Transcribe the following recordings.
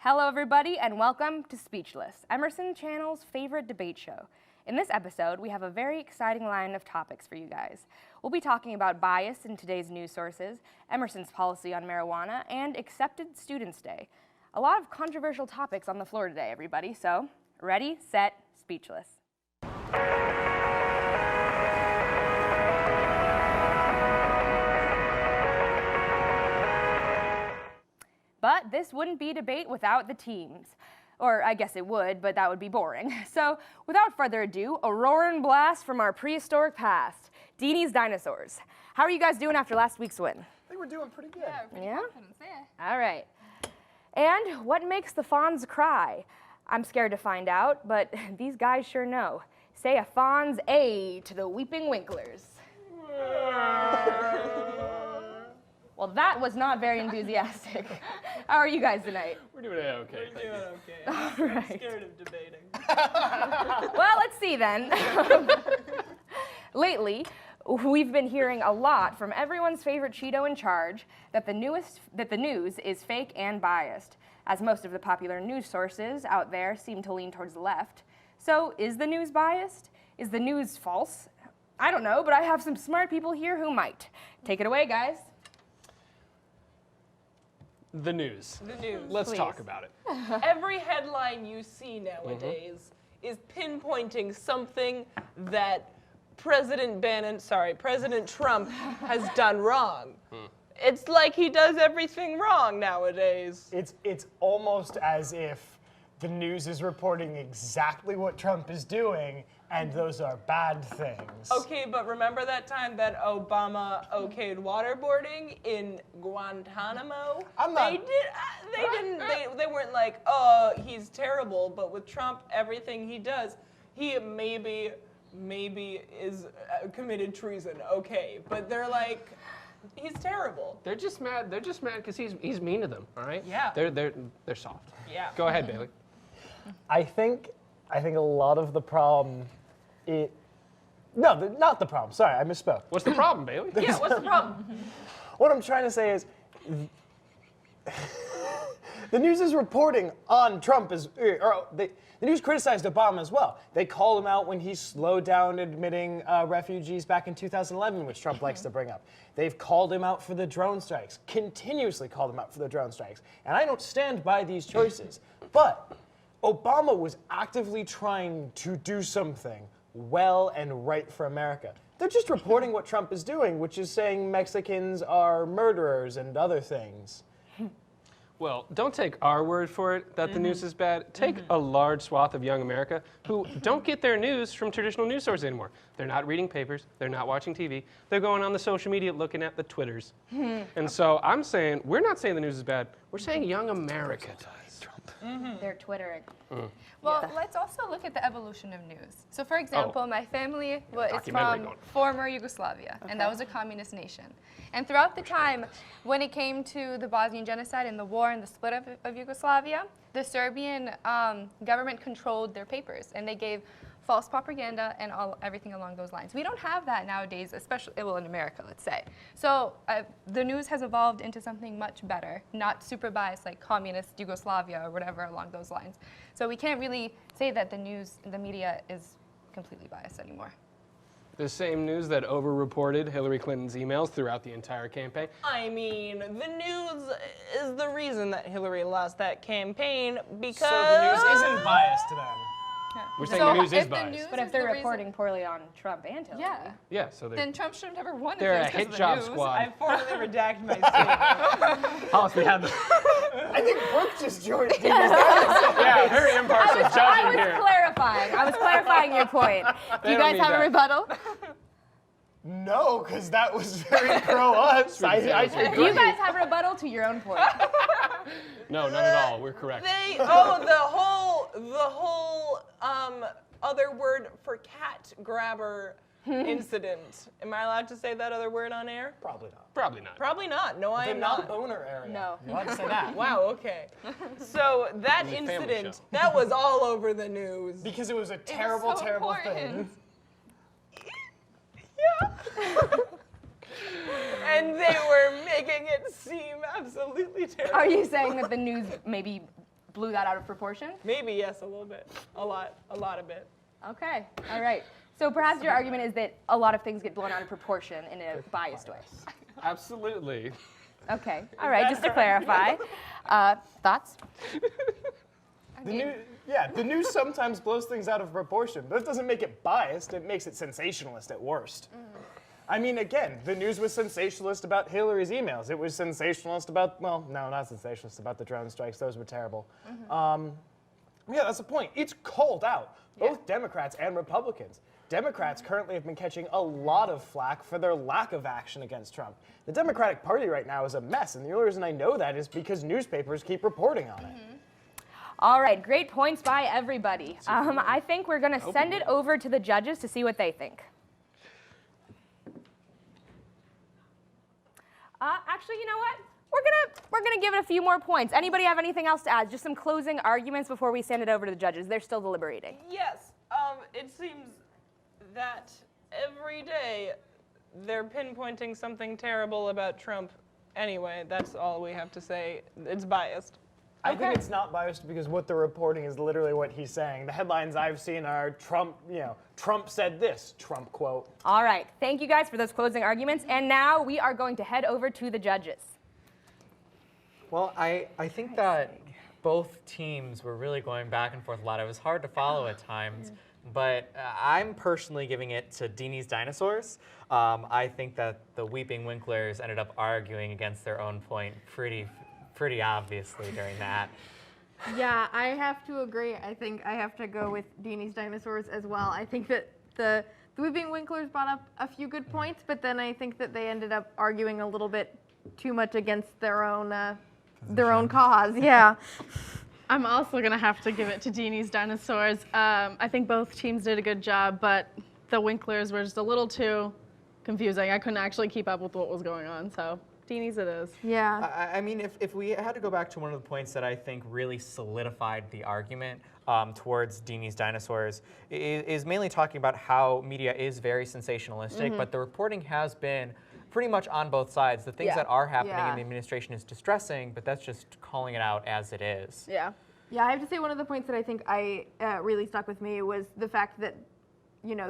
Hello everybody and welcome to Speechless, Emerson Channel's favorite debate show. In this episode, we have a very exciting line of topics for you guys. We'll be talking about bias in today's news sources, Emerson's policy on marijuana, and Accepted Students Day. A lot of controversial topics on the floor today, everybody, so ready, set, speechless. But this wouldn't be a debate without the teams. Or I guess it would, but that would be boring. So without further ado, a roaring blast from our prehistoric past, Dini's Dinosaurs. How are you guys doing after last week's win? I think we're doing pretty good. Yeah, pretty confident. Yeah. All right. And what makes the fawns cry? I'm scared to find out, but these guys sure know. Say a fawn's A to the weeping Winklers. Well, that was not very enthusiastic. How are you guys tonight? We're doing okay. We're doing okay. All right. I'm scared of debating. Well, let's see then. Lately, we've been hearing a lot from everyone's favorite Cheeto in charge that the news is fake and biased, as most of the popular news sources out there seem to lean towards the left. So, is the news biased? Is the news false? I don't know, but I have some smart people here who might. Take it away, guys. The news. The news. Let's Please. talk about it. Every headline you see nowadays is pinpointing something that President Trump has done wrong. It's like he does everything wrong nowadays. It's almost as if the news is reporting exactly what Trump is doing, and those are bad things. Okay, but remember that time that Obama okayed waterboarding in Guantanamo? I'm not- They weren't like, oh, he's terrible, but with Trump, everything he does, he maybe is committed treason, okay, but they're like, he's terrible. They're just mad because he's mean to them, all right? Yeah. They're soft. Yeah. Go ahead, Bailey. I think a lot of the problem, not the problem. Sorry, I misspoke. What's the problem, Bailey? Yeah, what's the problem? What I'm trying to say is, the news is reporting on Trump the news criticized Obama as well. They called him out when he slowed down admitting refugees back in 2011, which Trump likes to bring up. They've called him out for the drone strikes, continuously called him out for the drone strikes. And I don't stand by these choices. But Obama was actively trying to do something well and right for America. They're just reporting what Trump is doing, which is saying Mexicans are murderers and other things. Well, don't take our word for it that the news is bad. Take a large swath of young America who don't get their news from traditional news sources anymore. They're not reading papers. They're not watching TV. They're going on the social media looking at the Twitters. And so I'm saying, we're not saying the news is bad. We're saying young America does. They're Twittering. Well, let's also look at the evolution of news. So, for example, my family is documentary from going. former Yugoslavia, and that was a communist nation. And throughout the time, when it came to the Bosnian genocide and the war and the split of Yugoslavia, the Serbian government controlled their papers, and they gave false propaganda and everything along those lines. We don't have that nowadays, especially in America, let's say. So the news has evolved into something much better, not super biased like communist Yugoslavia or whatever along those lines. So we can't really say that the media is completely biased anymore. The same news that over-reported Hillary Clinton's emails throughout the entire campaign. I mean, the news is the reason that Hillary lost that campaign because... So the news isn't biased then. We're saying the news is if the biased. news But if is they're the reason- reporting poorly on Trump and Hillary. Yeah. Yeah, so Then Trump should have never won. they're a if it was hit because job of the news. squad. I formally redact my statement. Hollis, we had the... I think Brooke just joined. Yeah, very impartial I judging was here. I was clarifying your point. Do you don't guys need have a that. rebuttal? No, because that was very pro us. I Do you guys have a rebuttal to your own point? No, none at all. We're correct. The whole other word for cat grabber incident. Am I allowed to say that other word on air? Probably not. Probably not. Probably not. No, I The am not. non-boner area. No. You want to say that? Wow, okay. So that It was a family incident, show. that was all over the news. Because it was a terrible, so terrible important. thing. Yeah. And they were making it seem absolutely terrible. Are you saying that the news maybe blew that out of proportion? Maybe, yes, a little bit. A lot of it. Okay, all right. So perhaps your argument is that a lot of things get blown out of proportion in a biased way. Absolutely. Okay, all right, just to clarify. Thoughts? The news sometimes blows things out of proportion. That doesn't make it biased, it makes it sensationalist at worst. I mean, again, the news was sensationalist about Hillary's emails. It was sensationalist about, well, no, not sensationalist about the drone strikes. Those were terrible. Yeah, that's the point. It's called out, both Democrats and Republicans. Democrats currently have been catching a lot of flack for their lack of action against Trump. The Democratic Party right now is a mess, and the only reason I know that is because newspapers keep reporting on it. All right, great points by everybody. I think we're going to send it over to the judges to see what they think. Actually, you know what? We're gonna give it a few more points. Anybody have anything else to add? Just some closing arguments before we send it over to the judges. They're still deliberating. Yes, it seems that every day they're pinpointing something terrible about Trump. Anyway, that's all we have to say. It's biased. I think it's not biased because what they're reporting is literally what he's saying. The headlines I've seen are Trump, Trump said this, Trump quote. All right, thank you guys for those closing arguments. And now we are going to head over to the judges. Well, I think that both teams were really going back and forth a lot. It was hard to follow at times, but I'm personally giving it to Dini's Dinosaurs. I think that the Weeping Winklers ended up arguing against their own point pretty obviously during that. Yeah, I have to agree. I think I have to go with Dini's Dinosaurs as well. I think that the Weeping Winklers brought up a few good points, but then I think that they ended up arguing a little bit too much against their own cause. Yeah. I'm also going to have to give it to Dini's Dinosaurs. I think both teams did a good job, but the Winklers were just a little too confusing. I couldn't actually keep up with what was going on, so Dini's it is. Yeah. I mean, if we had to go back to one of the points that I think really solidified the argument towards Dini's Dinosaurs is mainly talking about how media is very sensationalistic, but the reporting has been pretty much on both sides. The things that are happening in the administration is distressing, but that's just calling it out as it is. Yeah. Yeah, I have to say one of the points that I think really stuck with me was the fact that,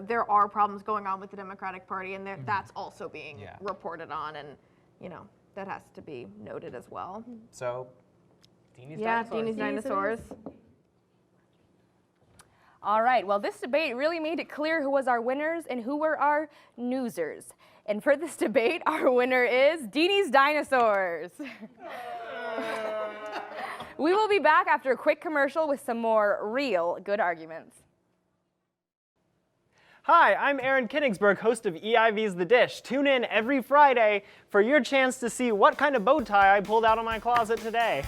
there are problems going on with the Democratic Party, and that's also being reported on, and, that has to be noted as well. So, Dini's Dinosaurs. Yeah, Dini's Dinosaurs. All right, well, this debate really made it clear who was our winners and who were our newsers. And for this debate, our winner is Dini's Dinosaurs. We will be back after a quick commercial with some more real good arguments. Hi, I'm Aaron Kenigsberg, host of EIV's The Dish. Tune in every Friday for your chance to see what kind of bow tie I pulled out of my closet today.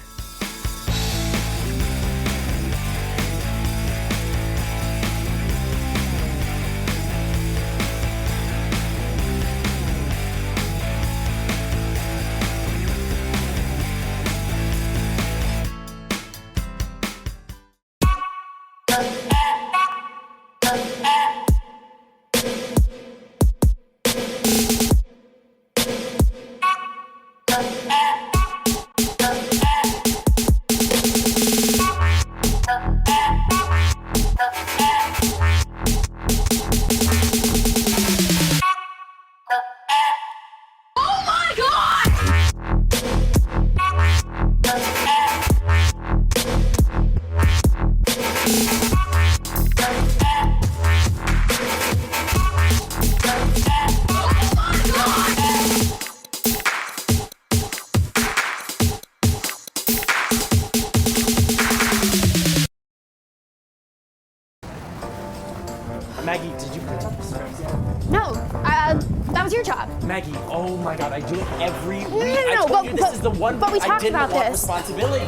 Maggie, did you print up the script? No, that was your job. Maggie, oh my God, I do it every week. No, I told you this is the one but we I talked didn't about want this. responsibility.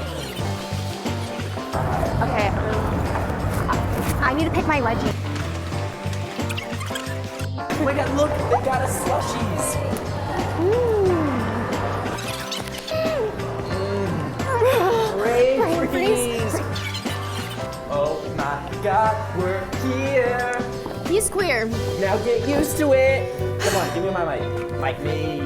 Okay, I need to pick my wedgie. Oh my God, look, they got us slushies. Brain freeze. Oh my God, we're here. He's queer. Now get used to it. Come on, give me my mic. Mic me.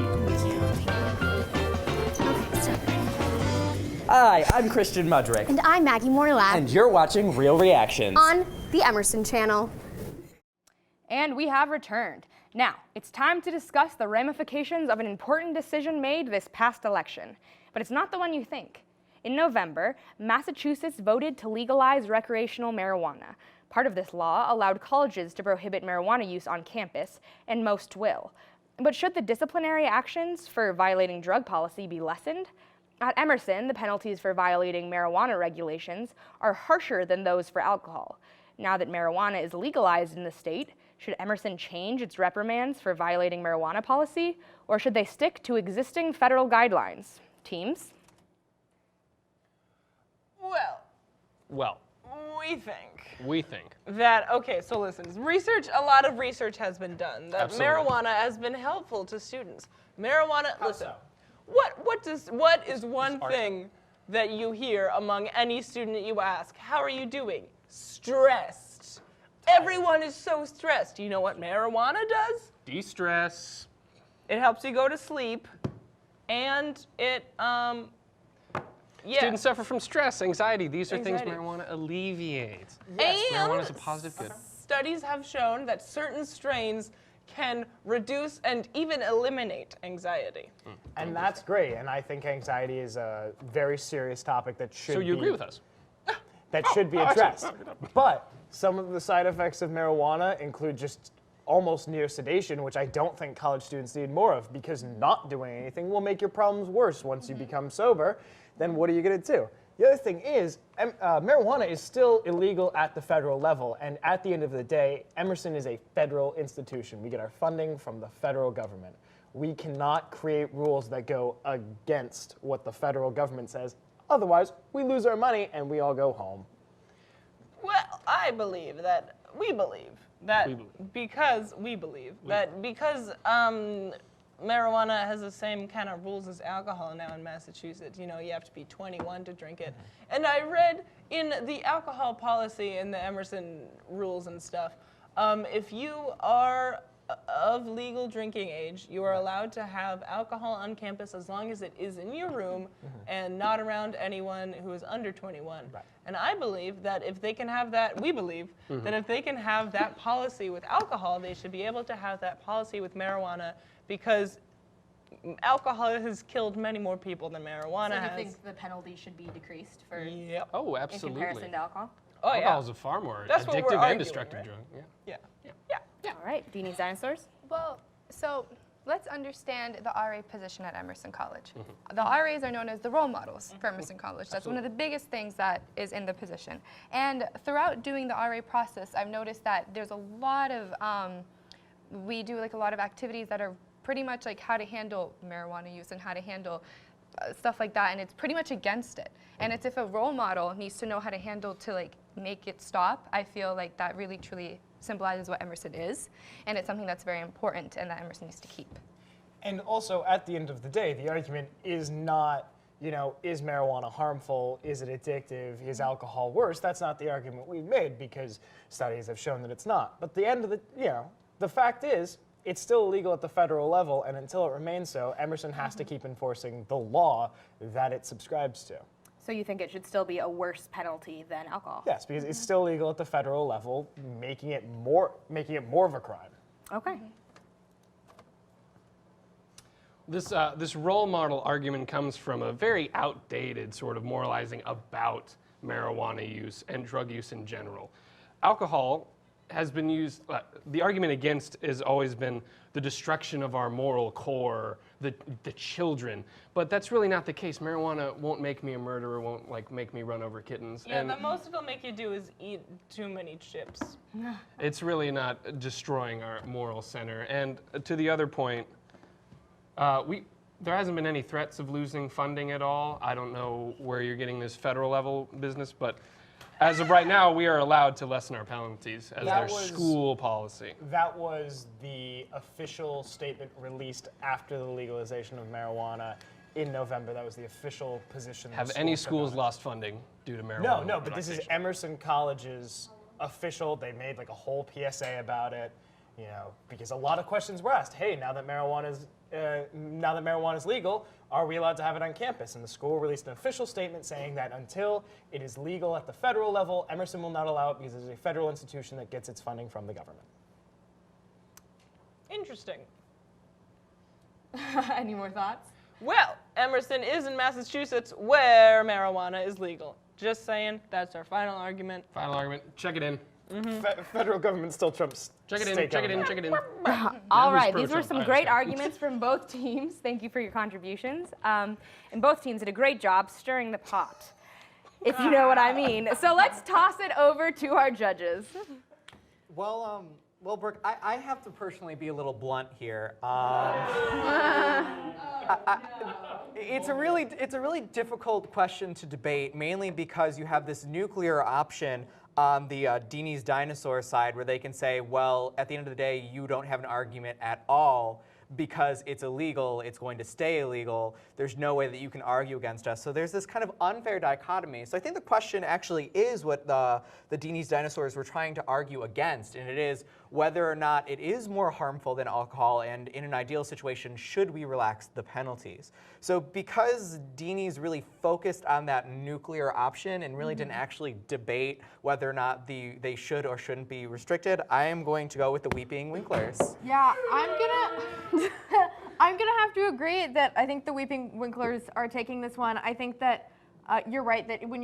Hi, I'm Christian Mudrick, And I'm Maggie Morlab and you're watching Real Reactions. on the Emerson channel. And we have returned. Now, it's time to discuss the ramifications of an important decision made this past election. But it's not the one you think. In November, Massachusetts voted to legalize recreational marijuana. Part of this law allowed colleges to prohibit marijuana use on campus, and most will. But should the disciplinary actions for violating drug policy be lessened? At Emerson, the penalties for violating marijuana regulations are harsher than those for alcohol. Now that marijuana is legalized in the state, should Emerson change its reprimands for violating marijuana policy, or should they stick to existing federal guidelines? Teams? Well, We think. that, okay, so listen, a lot of research has been done that Absolutely. marijuana has been helpful to students. Marijuana, listen, so? what is one thing that you hear among any student that you ask, how are you doing? Stressed. Everyone is so stressed. You know what marijuana does? De-stress. It helps you go to sleep, and it, yeah. Students suffer from stress, anxiety. These are things Anxiety. marijuana alleviates. And Marijuana is a positive good. studies have shown that certain strains can reduce and even eliminate anxiety. And that's great. And I think anxiety is a very serious topic that should So you be, agree with us? that should be addressed. But some of the side effects of marijuana include just almost near sedation, which I don't think college students need more of, because not doing anything will make your problems worse once you become sober. Then what are you going to do? The other thing is, marijuana is still illegal at the federal level, and at the end of the day, Emerson is a federal institution. We get our funding from the federal government. We cannot create rules that go against what the federal government says. Otherwise, we lose our money and we all go home. Well, we believe that because marijuana has the same kind of rules as alcohol now in Massachusetts. You know, you have to be 21 to drink it. And I read in the alcohol policy in the Emerson rules and stuff, if you are of legal drinking age, you are allowed to have alcohol on campus as long as it is in your room and not around anyone who is under 21. Right. And I believe that if they can have that, we believe that if they can have that policy with alcohol, they should be able to have that policy with marijuana, because alcohol has killed many more people than marijuana So has. you think the penalty should be decreased for Yep. Oh, in absolutely. comparison to alcohol? Oh, yeah. Alcohol is a far more That's what we're addictive and arguing, destructive right? drug. Yeah. Yeah. All right, Dini's Dinosaurs? Well, so let's understand the RA position at Emerson College. The RAs are known as the role models for Emerson College. That's one of the biggest things that is in the position. And throughout doing the RA process, I've noticed that there's a lot of, we do like a lot of activities that are pretty much like how to handle marijuana use and how to handle stuff like that, and it's pretty much against it. And it's if a role model needs to know how to handle to like make it stop, I feel like that really truly symbolizes what Emerson is, and it's something that's very important and that Emerson needs to keep. And also, at the end of the day, the argument is not, you know, is marijuana harmful? Is it addictive? Is alcohol worse? That's not the argument we've made, because studies have shown that it's not. But the end of the, you know, the fact is, it's still illegal at the federal level, and until it remains so, Emerson has to keep enforcing the law that it subscribes to. So you think it should still be a worse penalty than alcohol? Yes, because it's still legal at the federal level, making it more of a crime. Okay. This role model argument comes from a very outdated sort of moralizing about marijuana use and drug use in general. Alcohol has been used, the argument against has always been the destruction of our moral core, the children, but that's really not the case. Marijuana won't make me a murderer, won't like make me run over kittens. Yeah, and the most it'll make you do is eat too many chips. it's really not destroying our moral center. And to the other point, there hasn't been any threats of losing funding at all. I don't know where you're getting this federal level business, but as of right now, we are allowed to lessen our penalties as their school policy. That was the official statement released after the legalization of marijuana in November. That was the official position. Have any schools lost funding due to marijuana? No, but this is Emerson College's official. They made like a whole PSA about it, because a lot of questions were asked. Hey, now that marijuana is legal, are we allowed to have it on campus? And the school released an official statement saying that until it is legal at the federal level, Emerson will not allow it because it is a federal institution that gets its funding from the government. Interesting. Any more thoughts? Well, Emerson is in Massachusetts where marijuana is legal. Just saying, that's our final argument. Final argument. Check it in. Federal government still trumps Check it in. state Check it in. government. Check it in. All who's right, these were pro-Trump? some I great understand. arguments from both teams. Thank you for your contributions. And both teams did a great job stirring the pot, if you know what I mean. So let's toss it over to our judges. Well, Brooke, I have to personally be a little blunt here. It's a really difficult question to debate, mainly because you have this nuclear option on the Dini's Dinosaurs side, where they can say, well, at the end of the day, you don't have an argument at all because it's illegal, it's going to stay illegal, there's no way that you can argue against us. So there's this kind of unfair dichotomy. So I think the question actually is what the Dini's Dinosaurs were trying to argue against, and it is whether or not it is more harmful than alcohol, and in an ideal situation, should we relax the penalties? So because Dini's really focused on that nuclear option and really didn't actually debate whether or not they should or shouldn't be restricted, I am going to go with the Weeping Winklers. Yeah, I'm gonna have to agree that I think the Weeping Winklers are taking this one. I think that you're right that when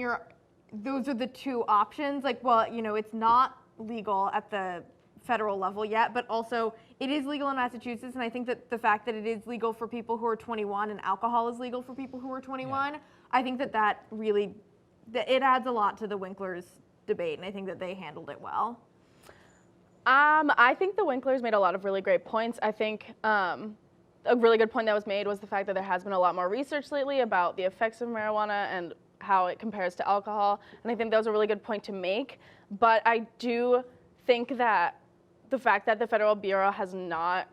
those are the two options. Like, well, it's not legal at the federal level yet, but also it is legal in Massachusetts, and I think that the fact that it is legal for people who are 21 and alcohol is legal for people who are 21, I think that really it adds a lot to the Winklers debate, and I think that they handled it well. I think the Winklers made a lot of really great points. I think a really good point that was made was the fact that there has been a lot more research lately about the effects of marijuana and how it compares to alcohol, and I think that was a really good point to make. But I do think that the fact that the Federal Bureau has not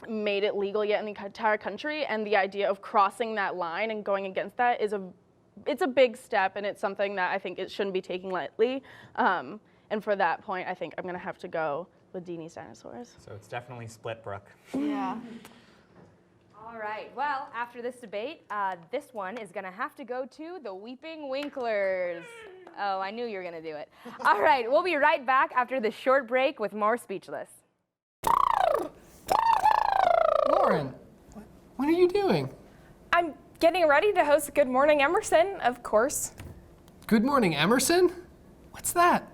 made it legal yet in the entire country, and the idea of crossing that line and going against that it's a big step, and it's something that I think it shouldn't be taken lightly. And for that point, I think I'm going to have to go with Dini's Dinosaurs. So it's definitely split, Brooke. Yeah. All right, well, after this debate, this one is going to have to go to the Weeping Winklers. Oh, I knew you were going to do it. All right, we'll be right back after this short break with more Speechless. Lauren, what are you doing? I'm getting ready to host Good Morning Emerson, of course. Good Morning Emerson? What's that?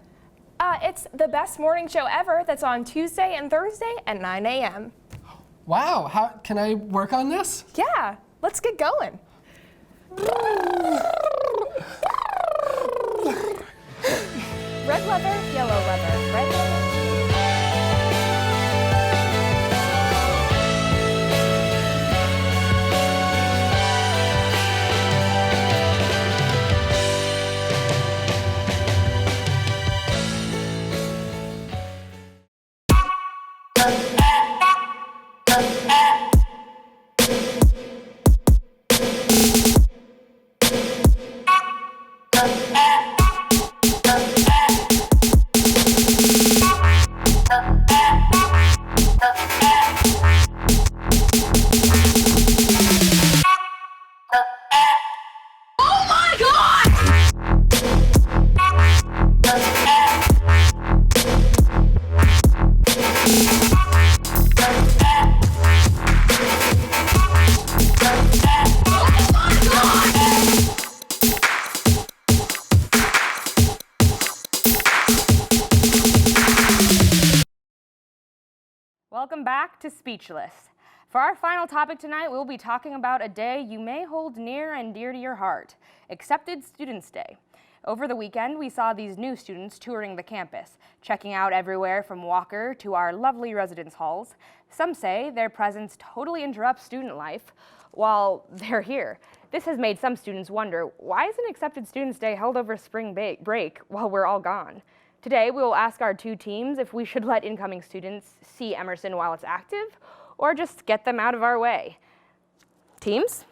It's the best morning show ever that's on Tuesday and Thursday at 9 a.m. Wow, how can I work on this? Yeah, let's get going. Red leather, yellow leather, red leather. Welcome back to Speechless. For our final topic tonight, we'll be talking about a day you may hold near and dear to your heart, Accepted Students Day. Over the weekend, we saw these new students touring the campus, checking out everywhere from Walker to our lovely residence halls. Some say their presence totally interrupts student life while they're here. This has made some students wonder, why isn't Accepted Students Day held over spring break while we're all gone? Today, we will ask our two teams if we should let incoming students see Emerson while it's active, or just get them out of our way. Teams?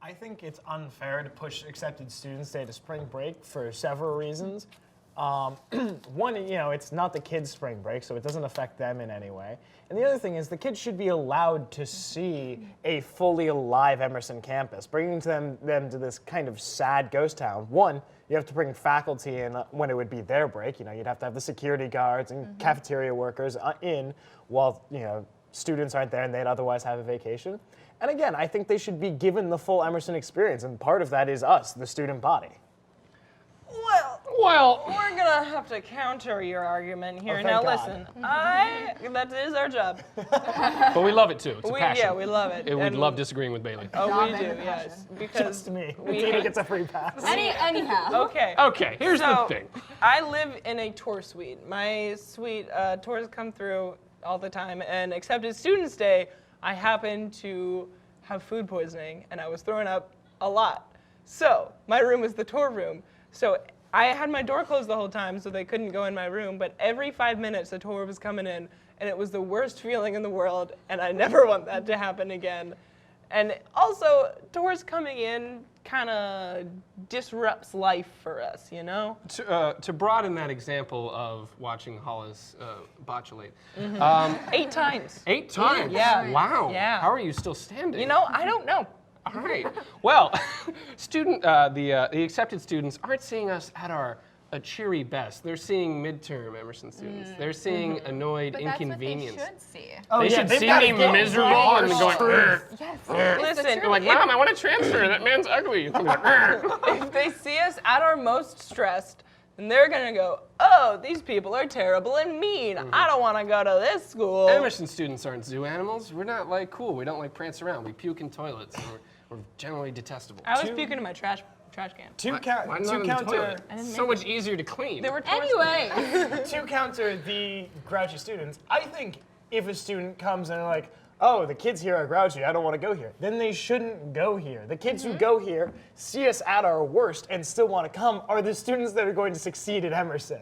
I think it's unfair to push Accepted Students Day to spring break for several reasons. One, it's not the kids' spring break, so it doesn't affect them in any way. And the other thing is the kids should be allowed to see a fully alive Emerson campus. Bringing them to this kind of sad ghost town. One, you have to bring faculty in when it would be their break. You'd have to have the security guards and cafeteria workers in while, students aren't there and they'd otherwise have a vacation. And again, I think they should be given the full Emerson experience, and part of that is us, the student body. Well, we're gonna have to counter your argument here. Oh, Now thank listen, that is our job. But we love it too. It's a passion. Yeah, we love it. And we'd And- love disagreeing with Bailey. Oh, we do, yes. Because Just me. Dini gets a free pass. Anyhow. Okay. Okay, here's So, the thing. I live in a tour suite. My suite, tours come through all the time, and except it's Students' Day, I happen to have food poisoning, and I was throwing up a lot. So, my room is the tour room. So, I had my door closed the whole time, so they couldn't go in my room, but every 5 minutes, the tour was coming in, and it was the worst feeling in the world, and I never want that to happen again. And also, tours coming in kind of disrupts life for us, To broaden that example of watching Hollis botulate. 8 times. 8 times? Yeah. Wow. Yeah. How are you still standing? I don't know. All right. Well, the accepted students aren't seeing us at our cheery best. They're seeing midterm Emerson students. They're seeing annoyed, But inconvenience. that's what they should see. Oh, They yeah, should they've see gotta me get miserable right. and going, Listen, they're like, Mom, I want to transfer. That man's ugly. I'm like, if they see us at our most stressed, then they're gonna go, oh, these people are terrible and mean. I don't want to go to this school. Emerson students aren't zoo animals. We're not cool. We don't prance around. We puke in toilets. And we're generally detestable. I was puking in my trash can. Why not in the toilet? It's so much easier to clean. They were To counter the grouchy students, I think if a student comes and they're like, oh, the kids here are grouchy, I don't want to go here, then they shouldn't go here. The kids who go here, see us at our worst, and still want to come are the students that are going to succeed at Emerson.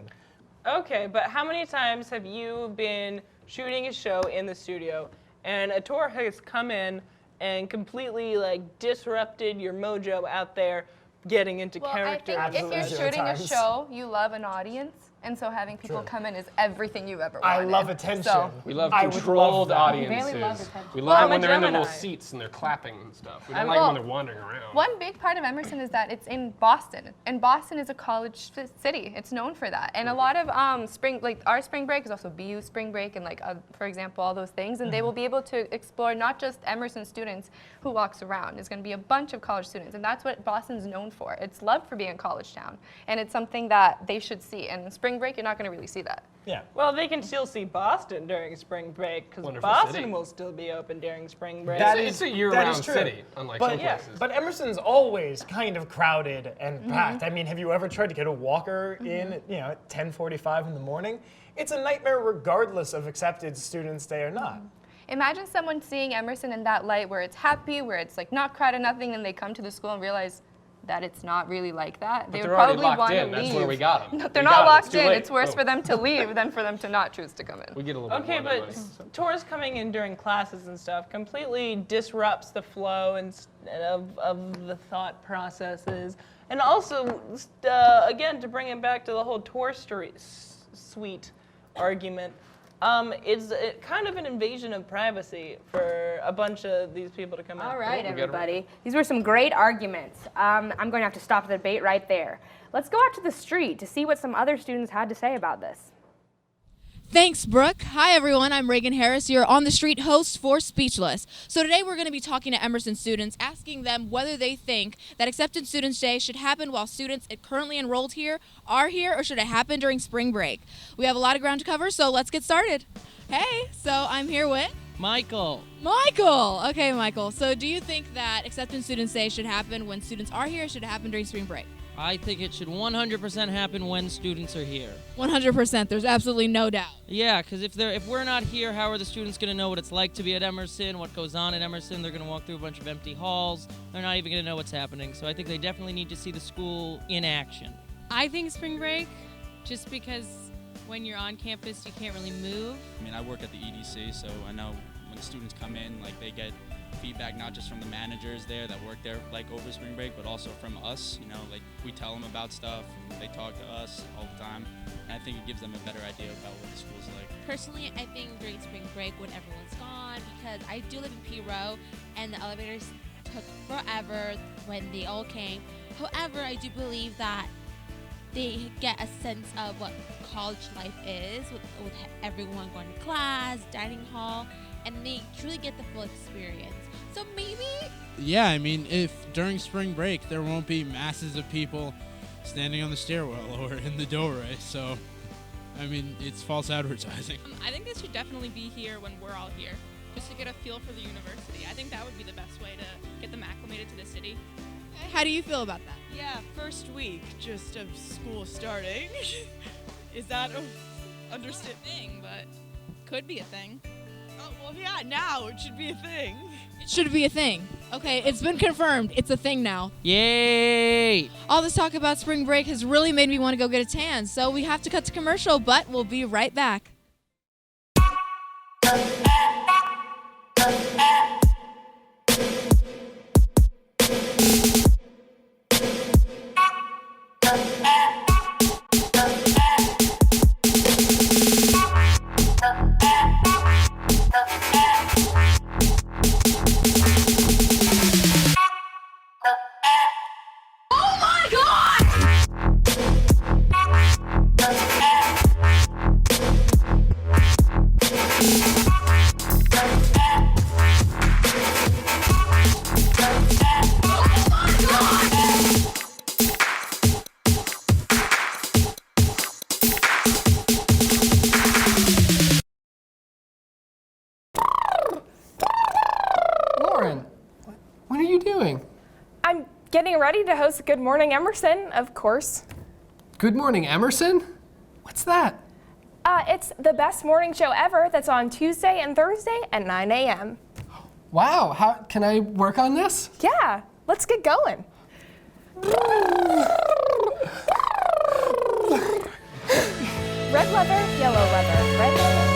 Okay, but how many times have you been shooting a show in the studio and a tour has come in and completely disrupted your mojo out there getting into Well, character? I think if you're Absolutely. shooting a Times. show, you love an audience, and so having people come in is everything you've ever I wanted. love attention. So, We love I would controlled love that. audiences. Really love attention. We Well, love I'm it when a they're in the little Gemini. seats and they're clapping and stuff. We don't I'm- like it when well, they're wandering around. one big part of Emerson is that it's in Boston, and Boston is a college city. It's known for that, and a lot of our spring break is also BU spring break, and for example, all those things, and they will be able to explore not just Emerson students who walks around. It's going to be a bunch of college students, and that's what Boston's known for. It's loved for being a college town, and it's something that they should see. And in spring break, you're not going to really see that. Yeah. Well, they can still see Boston during spring break because Wonderful Boston city. will still be open during spring break. That It's a that year-round is true. city, unlike But, some yeah, places. but Emerson's always kind of crowded and packed. I mean, have you ever tried to get a walker in at 10:45 in the morning? It's a nightmare regardless of accepted Students' Day or not. Imagine someone seeing Emerson in that light where it's happy, where it's not crowded, nothing, and they come to the school and realize that it's not really like that. They would they're already probably locked want to in. leave. That's where we got them. No, they're We not got 'em. locked It's too in. late. It's worse Oh. for them to leave than for them to not choose to come in. We get a little bit Okay, more than but money. tours coming in during classes and stuff completely disrupts the flow of the thought processes. And also, again, to bring it back to the whole tour suite argument, it's kind of an invasion of privacy for a bunch of these people to come in. All right, We got it. everybody. These were some great arguments. I'm going to have to stop the debate right there. Let's go out to the street to see what some other students had to say about this. Thanks, Brooke. Hi, everyone. I'm Reagan Harris, your On the Street host for Speechless. So today we're going to be talking to Emerson students, asking them whether they think that Acceptance Students Day should happen while students currently enrolled here are here, or should it happen during spring break. We have a lot of ground to cover, so let's get started. Hey, so I'm here with Michael. Michael. Okay, Michael. So do you think that Acceptance Students Day should happen when students are here, or should it happen during spring break? I think it should 100% happen when students are here. 100%. There's absolutely no doubt. Yeah, because if we're not here, how are the students going to know what it's like to be at Emerson, what goes on at Emerson? They're going to walk through a bunch of empty halls. They're not even going to know what's happening. So I think they definitely need to see the school in action. I think spring break, just because when you're on campus, you can't really move. I mean, I work at the EDC, so I know when students come in, they get feedback not just from the managers there that work there over spring break, but also from us, we tell them about stuff, and they talk to us all the time, and I think it gives them a better idea about what the school's like. Personally, I think during spring break when everyone's gone, because I do live in P Row, and the elevators took forever when they all came. However, I do believe that they get a sense of what college life is with everyone going to class, dining hall, and they truly get the full experience. So maybe... Yeah, I mean, if during spring break there won't be masses of people standing on the stairwell or in the doorway, so, I mean, it's false advertising. I think this should definitely be here when we're all here, just to get a feel for the university. I think that would be the best way to get them acclimated to the city. How do you feel about that? Yeah, first week just of school starting. Is that a understand thing, but could be a thing. Oh, well, yeah, now it should be a thing. It should be a thing. Okay, it's been confirmed. It's a thing now. Yay! All this talk about spring break has really made me want to go get a tan, so we have to cut to commercial, but we'll be right back. Lauren, what are you doing? I'm getting ready to host Good Morning Emerson, of course. Good Morning Emerson? What's that? It's the best morning show ever that's on Tuesday and Thursday at 9 a.m. Wow, how can I work on this? Yeah, let's get going. Red leather, yellow leather, red leather.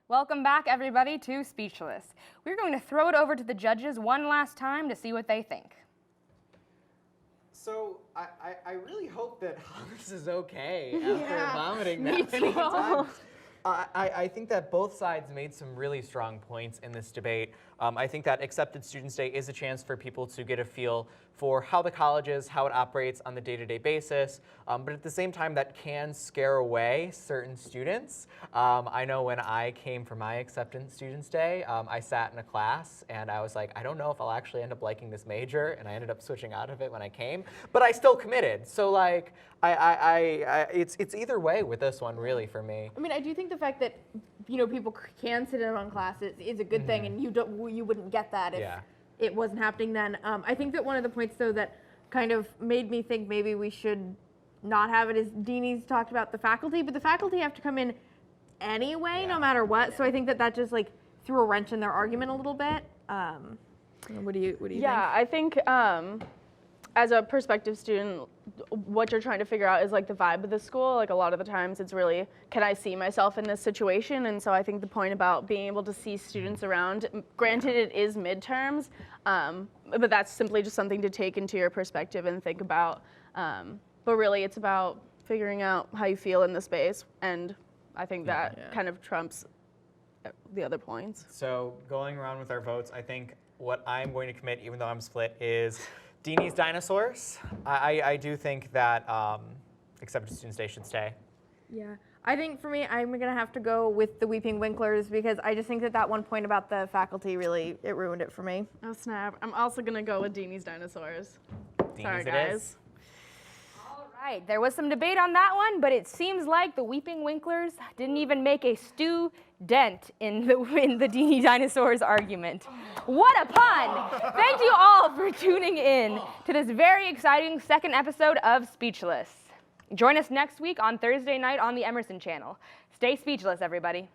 Welcome back, everybody, to Speechless. We're going to throw it over to the judges one last time to see what they think. So I really hope that Hans is okay after vomiting me that many too. times. I think that both sides made some really strong points in this debate. I think that Accepted Students Day is a chance for people to get a feel for how the college is, how it operates on the day-to-day basis, but at the same time that can scare away certain students. I know when I came for my Acceptance Students Day, I sat in a class and I was like, I don't know if I'll actually end up liking this major, and I ended up switching out of it when I came, but I still committed. So like, it's either way with this one really for me. I mean, I do think the fact that people can sit in on classes is a good thing, and you wouldn't get that if it wasn't happening then. I think that one of the points though that kind of made me think maybe we should not have it is Dini's talked about the faculty, but the faculty have to come in anyway, no matter what. So I think that just like threw a wrench in their argument a little bit. What do you think? Yeah, I think as a prospective student, what you're trying to figure out is like the vibe of the school. Like a lot of the times it's really, can I see myself in this situation? And so I think the point about being able to see students around, granted it is midterms, but that's simply just something to take into your perspective and think about. But really it's about figuring out how you feel in the space. And I think that kind of trumps the other points. So going around with our votes, I think what I'm going to commit, even though I'm split, is Dini's Dinosaurs. I do think that Accepted Students Day should stay. Yeah, I think for me, I'm gonna have to go with the Weeping Winklers because I just think that one point about the faculty really, it ruined it for me. Oh snap, I'm also gonna go with Dini's Dinosaurs. Sorry Dini's guys. All right, there was some debate on that one, but it seems like the Weeping Winklers didn't even make a dent in the Dini Dinosaurs argument. What a pun! Thank you all for tuning in to this very exciting second episode of Speechless. Join us next week on Thursday night on the Emerson channel. Stay speechless, everybody.